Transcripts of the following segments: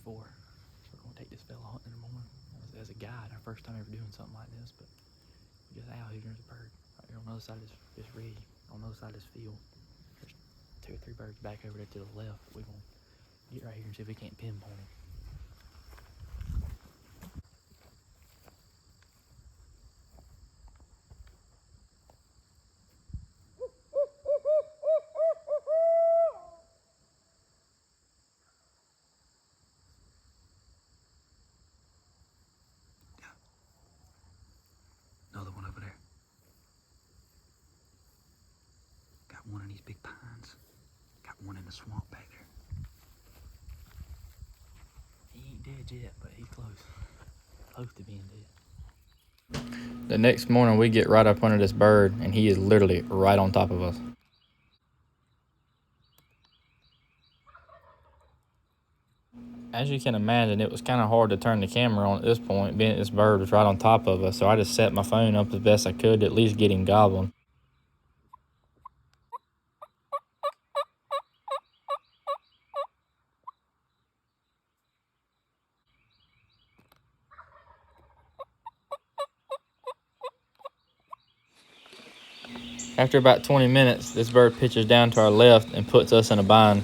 before. So we're gonna take this fella hunting in the morning as a guide. Our first time ever doing something like this, but we just out here. There's a bird right here on the other side of this ridge, on the other side of this field. There's 2 or 3 birds back over there to the left. We're gonna get right here and see if we can't pinpoint it. Another one over there. Got one in these big pines. Got one in the swamp back there. He ain't dead yet, but he's close. Close to being dead. The next morning, we get right up under this bird, and he is literally right on top of us. As you can imagine, it was kind of hard to turn the camera on at this point, being this bird was right on top of us, so I just set my phone up as best I could to at least get him gobbling. After about 20 minutes, this bird pitches down to our left and puts us in a bind.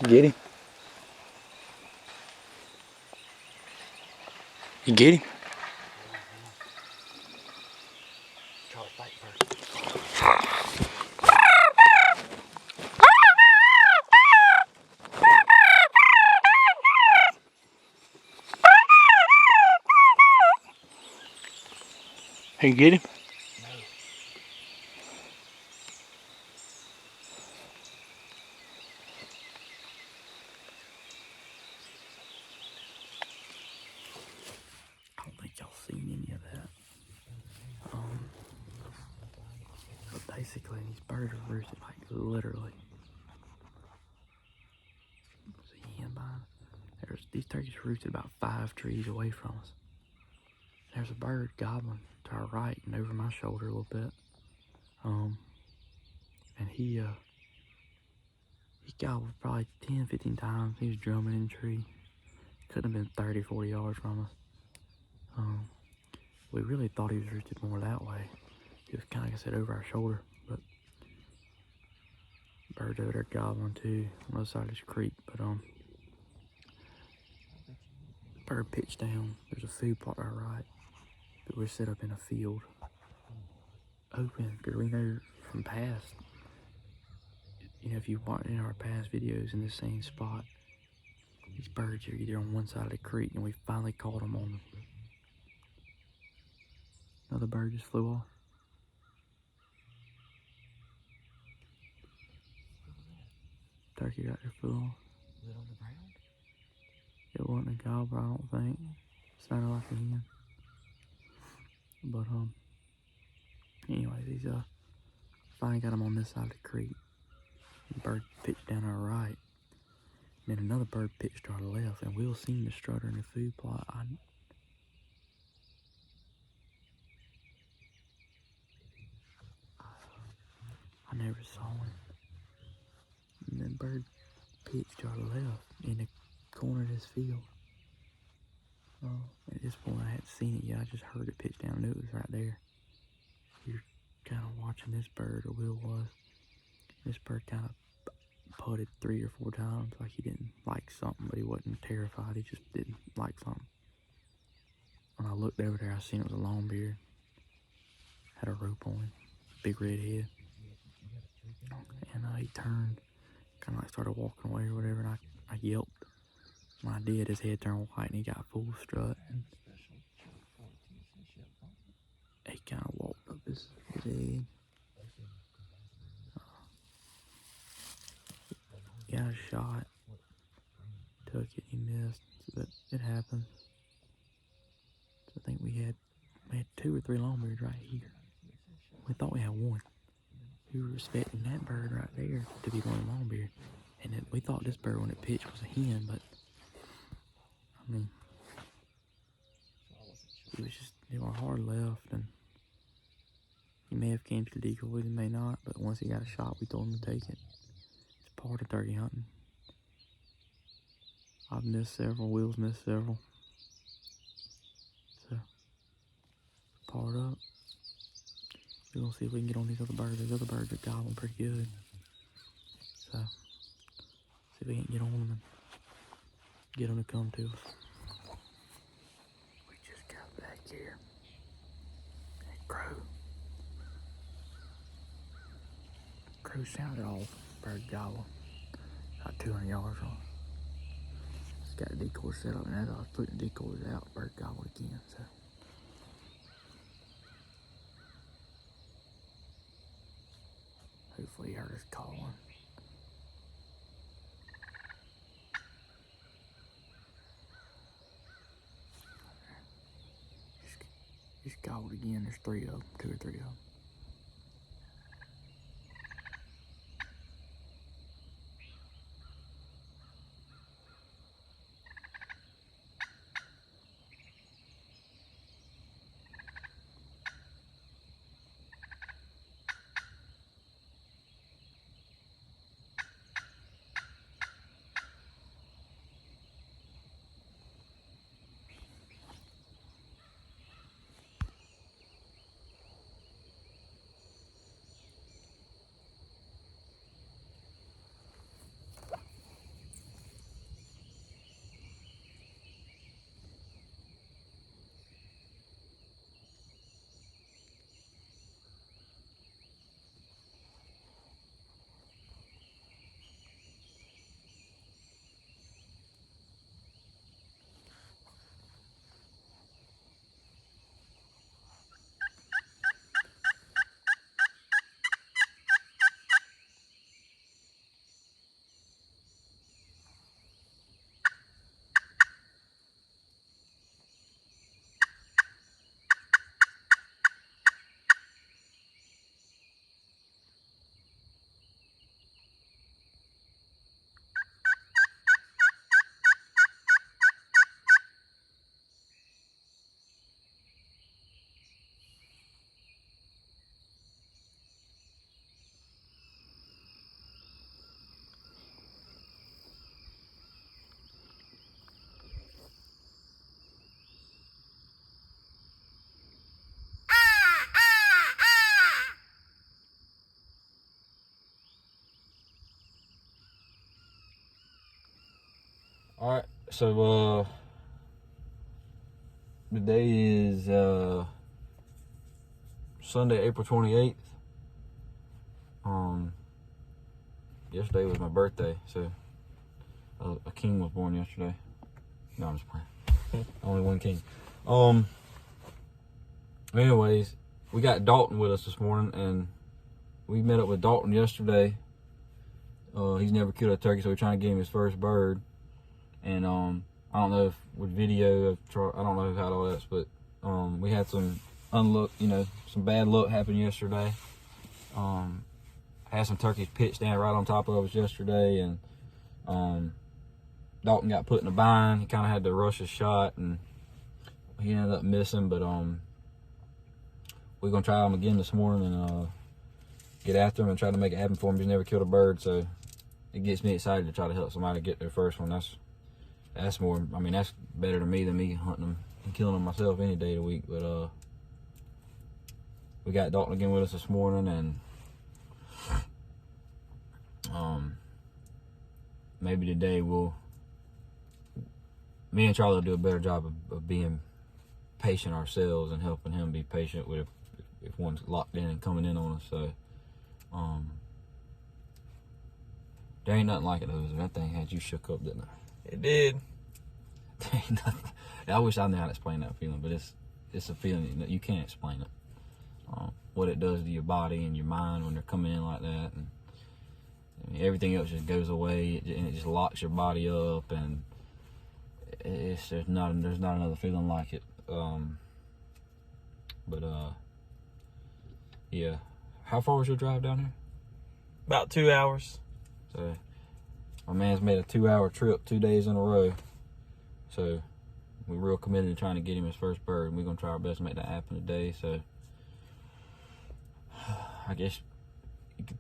Get him. You get him? Hey, you get him? No. I don't think y'all seen any of that. But basically, these birds are roosted, like literally. See him behind? These turkeys roosted about 5 trees away from us. There's a bird gobbling to our right and over my shoulder a little bit. And he gobbled probably 10, 15 times. He was drumming in the tree. Couldn't have been 30, 40 yards from us. We really thought he was roosted more that way. He was kind of, like I said, over our shoulder, but birds over there gobbling too on the other side of this creek. But bird pitched down. There's a food plot to our right, but we're set up in a field, open, because we know from past, you know, if you watch in our past videos in the same spot, these birds are either on one side of the creek, and we finally caught them on. Another bird just flew off. Turkey right there flew off. Was it on the ground? It wasn't a gobbler, I don't think. It sounded like a hen. But anyway, these finally got them on this side of the creek. The bird pitched down our right. And then another bird pitched to our left, and we'll see the strutter in the food plot. I never saw him. And then bird pitched to our left in the corner of this field. At this point, I hadn't seen it yet. I just heard it pitch down, and it was right there. You're kind of watching this bird, or Will was. This bird kind of putted 3 or 4 times, like he didn't like something, but he wasn't terrified. He just didn't like something. When I looked over there, I seen it was a long beard. Had a rope on him, big red head. And he turned, kind of like started walking away or whatever, and I yelped. When I did, his head turned white and he got full strut. And he kind of walked up his egg. Got a shot. Took it, he missed, but it happens. think we had 2 or 3 longbeards right here. We thought we had 1. We were expecting that bird right there to be one longbeard, and we thought this bird when it pitched was a hen, but I mean, they were hard left, and he may have came to the decoys, he may not, but once he got a shot, we told him to take it. It's part of turkey hunting. I've missed several, Will's missed several. So, part up. We're gonna see if we can get on these other birds. These other birds are gobbling pretty good. So, see if we can get on them and get them to come to us. We just got back here. That crow. Crow sounded off. Bird gobbling. About 200 yards on. Just got the decoy set up, and as I was putting the decoys out, bird gobbled again. So. Hopefully he heard us calling. Just gobbled again. There's 3 of them, 2 or 3 of them. Alright, so today is Sunday, April 28th. Yesterday was my birthday, so a king was born yesterday. No, I'm just playing. Only one king. Anyways, we got Dalton with us this morning, and we met up with Dalton yesterday. He's never killed a turkey, so we're trying to get him his first bird. And I don't know if with video, I don't know how all that's, but we had some some bad luck happen yesterday. Had some turkeys pitched down right on top of us yesterday, and Dalton got put in a bind. He kind of had to rush his shot, and he ended up missing. But we're gonna try him again this morning and get after him and try to make it happen for him. He's never killed a bird, so it gets me excited to try to help somebody get their first one. That's more, I mean, that's better to me than me hunting them and killing them myself any day of the week. But we got Dalton again with us this morning, and maybe today me and Charlie will do a better job of being patient ourselves and helping him be patient with if one's locked in and coming in on us. So there ain't nothing like it though. That thing had you shook up, didn't it? It did. There ain't nothing. I wish I knew how to explain that feeling, but it's a feeling that you can't explain it. What it does to your body and your mind when they're coming in like that, and I mean, everything else just goes away, and it just locks your body up, and there's not another feeling like it. But yeah. How far was your drive down here? About 2 hours. So my man's made a 2-hour trip 2 days in a row. So we're real committed to trying to get him his first bird, and we're gonna try our best to make that happen today. So I guess you could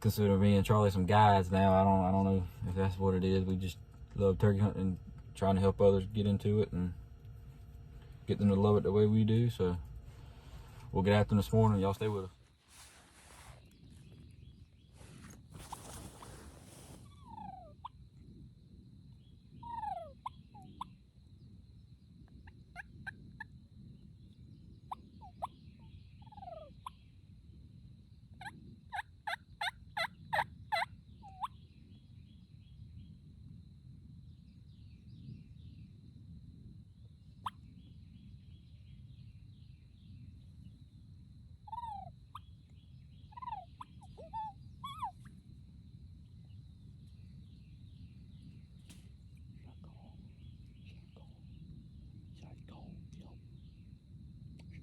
consider me and Charlie some guides now. I don't know if that's what it is. We just love turkey hunting and trying to help others get into it and get them to love it the way we do. So we'll get after them this morning. Y'all stay with us.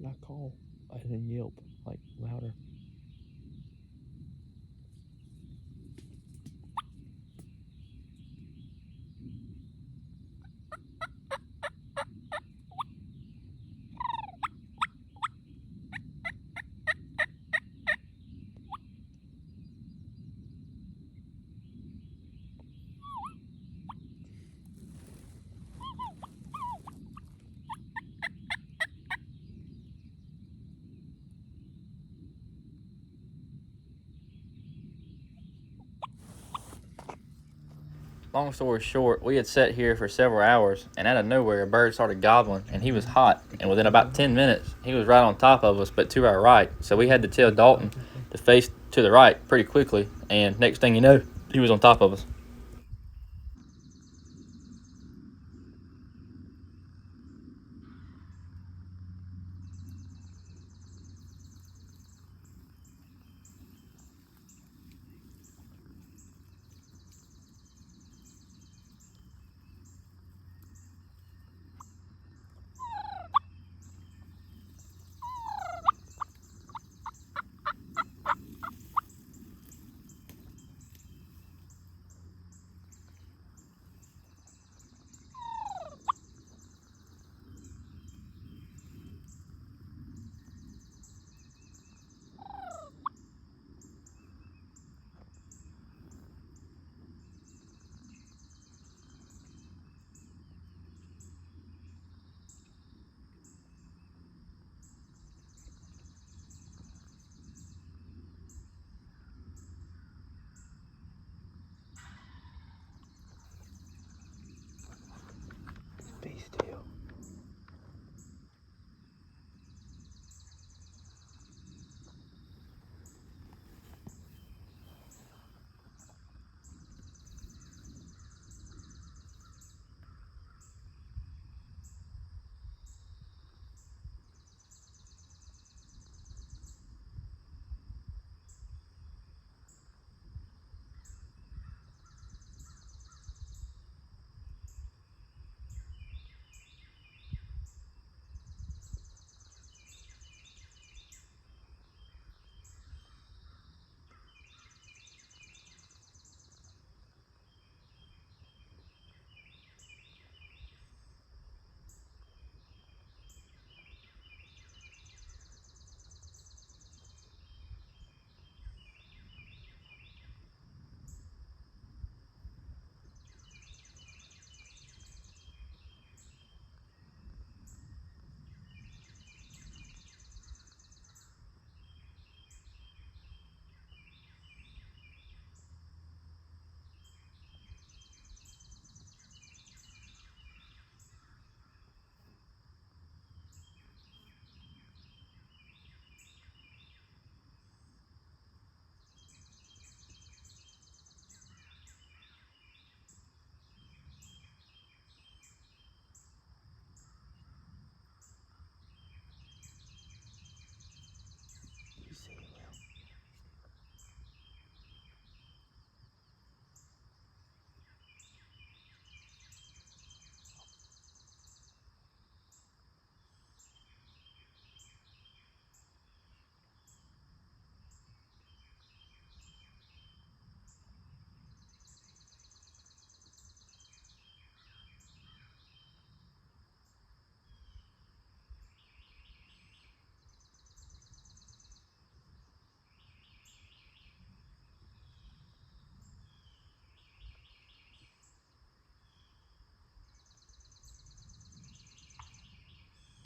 Should I call and then yelp like louder? Long story short, we had sat here for several hours, and out of nowhere, a bird started gobbling, and he was hot. And within about 10 minutes, he was right on top of us, but to our right. So we had to tell Dalton to face to the right pretty quickly, and next thing you know, he was on top of us.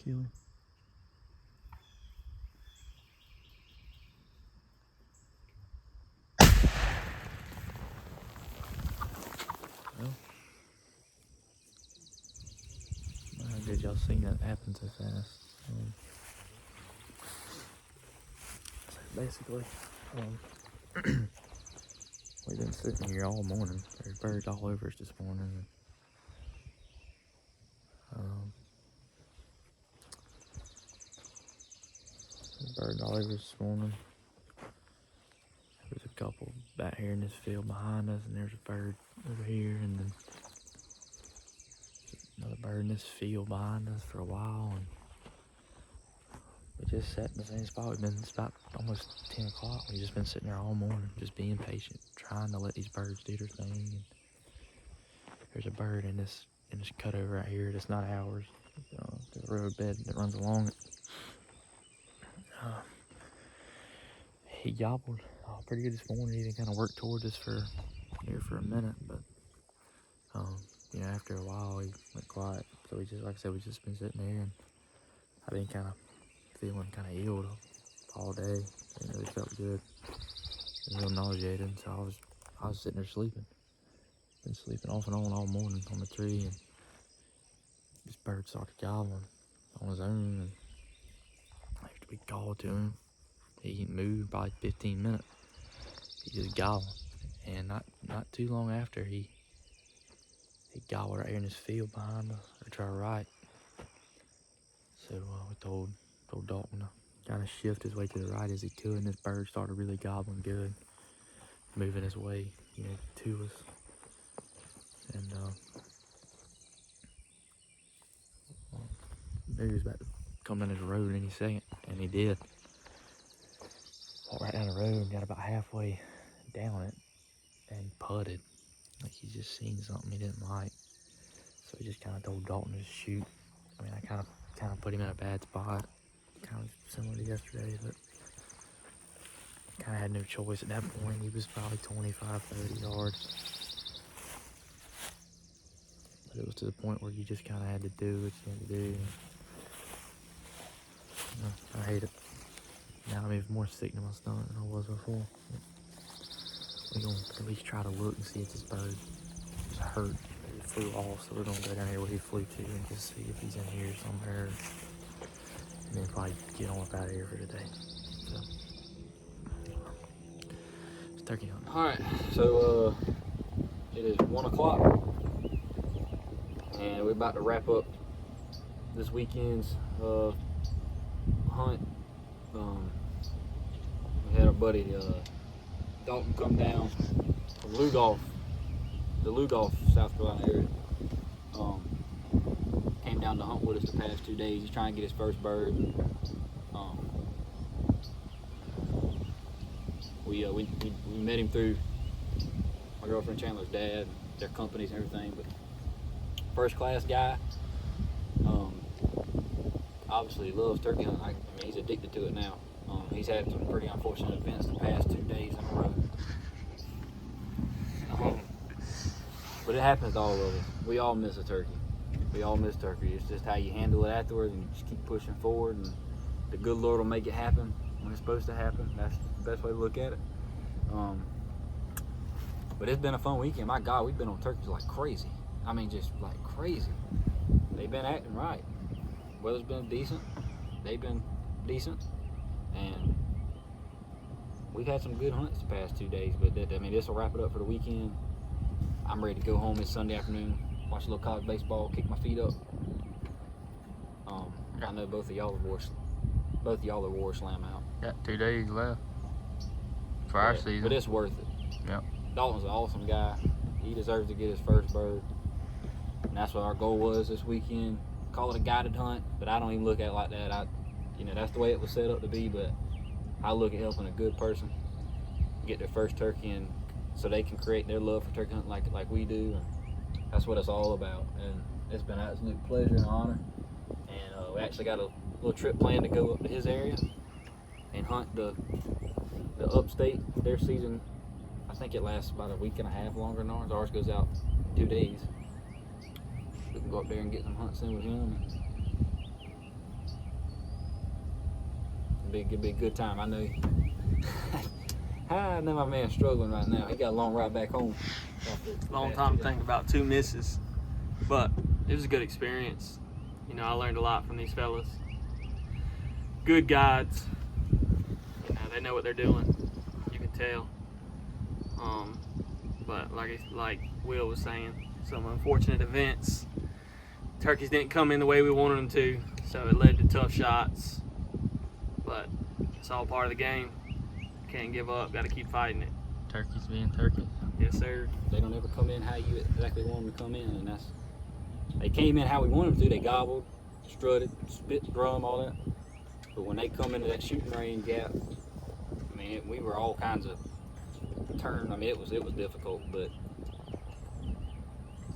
kill him. Well, how did y'all seen that happen so fast? So basically, we've been sitting here all morning. There's birds all over us this morning. There's birds all over us this morning. There's a couple back here in this field behind us, and there's a bird over here, and then another bird in this field behind us for a while. And we just sat in the same spot. It's about almost 10 o'clock. We've just been sitting there all morning, just being patient, trying to let these birds do their thing. And there's a bird in this cutover right here that's not ours. The roadbed that runs along it. He gobbled pretty good this morning. He even kind of worked towards us for a minute, but after a while he went quiet. So we just, like I said, we just been sitting there, and I've been kind of feeling kind of ill all day. It really felt good. Real nauseated, so I was sitting there sleeping. Been sleeping off and on all morning on the tree, and this bird started gobbling on his own, and after we called to him, he moved probably 15 minutes. He just gobbled, and not too long after he gobbled right here in this field behind us, or to our right. So we told Dalton to kind of shift his way to the right as he could, and this bird started really gobbling good, moving his way, to us. And he was about to come down this road any second, and he did. Walked right down the road and got about halfway down it, and he putted, like he just seen something he didn't like. So he just kind of told Dalton to shoot. I mean, I kind of put him in a bad spot, kind of similar to yesterday, but kind of had no choice at that point. He was probably 25, 30 yards. But it was to the point where you just kind of had to do what you had to do. I hate it. Now I'm even more sick to my stomach than I was before. We're going to at least try to look and see if this bird is hurt. He flew off, so we're going to go down here where he flew to and just see if he's in here somewhere. And then probably get on up out of here for today. So, it's turkey hunting. Alright, so it is 1 o'clock, and we're about to wrap up this weekend's hunt. We had our buddy Dalton come down from Lugoff, the Lugoff, South Carolina area. Came down to hunt with us the past 2 days. He's trying to get his first bird. We met him through my girlfriend Chandler's dad, their companies and everything. But first class guy. Obviously loves turkey hunting. I mean, he's addicted to it now. He's had some pretty unfortunate events the past 2 days in a row. But it happens to all of us. We all miss a turkey. We all miss turkey. It's just how you handle it afterwards, and you just keep pushing forward, and the good Lord will make it happen when it's supposed to happen. That's the best way to look at it. But it's been a fun weekend. My God, we've been on turkeys like crazy. I mean, just like crazy. They've been acting right. Weather's been decent. They've been decent. And we've had some good hunts the past 2 days. But this will wrap it up for the weekend. I'm ready to go home this Sunday afternoon, watch a little college baseball, kick my feet up. I know both of y'all are war slam out. Got 2 days left for our season. But it's worth it. Yep. Dalton's an awesome guy. He deserves to get his first bird. And that's what our goal was this weekend. Call it a guided hunt, but I don't even look at it like that. That's the way it was set up to be, but I look at helping a good person get their first turkey, and so they can create their love for turkey hunting like we do. And that's what it's all about. And it's been an absolute pleasure and honor. And we actually got a little trip planned to go up to his area and hunt the upstate. Their season, I think it lasts about a week and a half longer than ours. Ours goes out 2 days. We can go up there and get some hunts in with him. it'd be a good time. I know. I know my man's struggling right now. He got a long ride back home. Long time thinking about 2 misses, but it was a good experience. You know, I learned a lot from these fellas. Good guides. You know, they know what they're doing. You can tell. But like Will was saying, some unfortunate events. Turkeys didn't come in the way we wanted them to, so it led to tough shots. But it's all part of the game. Can't give up. Got to keep fighting it. Turkeys being turkeys. Yes, sir. They don't ever come in how you exactly want them to come in, and they came in how we wanted them to. They gobbled, strutted, spit, drum, all that. But when they come into that shooting range gap, I mean, we were all kinds of turned. I mean, it was difficult, but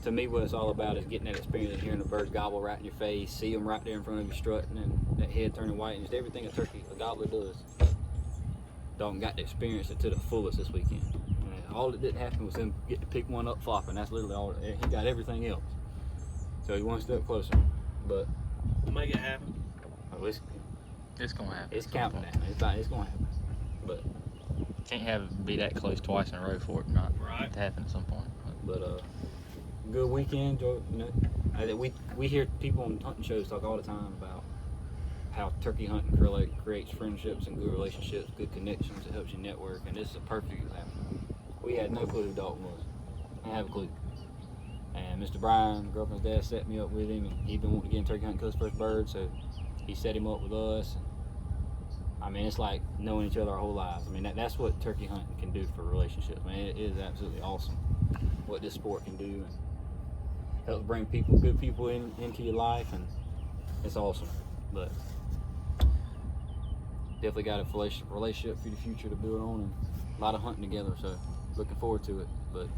to me, what it's all about is getting that experience of hearing the birds gobble right in your face, see them right there in front of you strutting, and that head turning white, and just everything a gobbler does. Dalton got to experience it to the fullest this weekend. And all that didn't happen was him get to pick one up flopping. That's literally all. He got everything else. So he one step closer. But We'll make it happen. oh, It's gonna happen. it's counting down. It's going to happen. But Can't have it be that close twice in a row for it not Right. to happen at some point. good weekend. You know, we hear people on hunting shows talk all the time about how turkey hunting creates friendships and good relationships, good connections. It helps you network, and this is a perfect example. We had no clue who Dalton was. I didn't have a clue. And Mr. Brian, my girlfriend's dad, set me up with him, and he'd been wanting to get in turkey hunting because his first bird, so he set him up with us. I mean, it's like knowing each other our whole lives. I mean, that's what turkey hunting can do for relationships. Man, it is absolutely awesome what this sport can do, and helps bring good people into your life, and it's awesome. But definitely got a relationship for the future to build on, and a lot of hunting together. So looking forward to it. But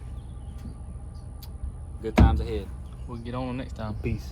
good times ahead. We'll get on them next time. Peace.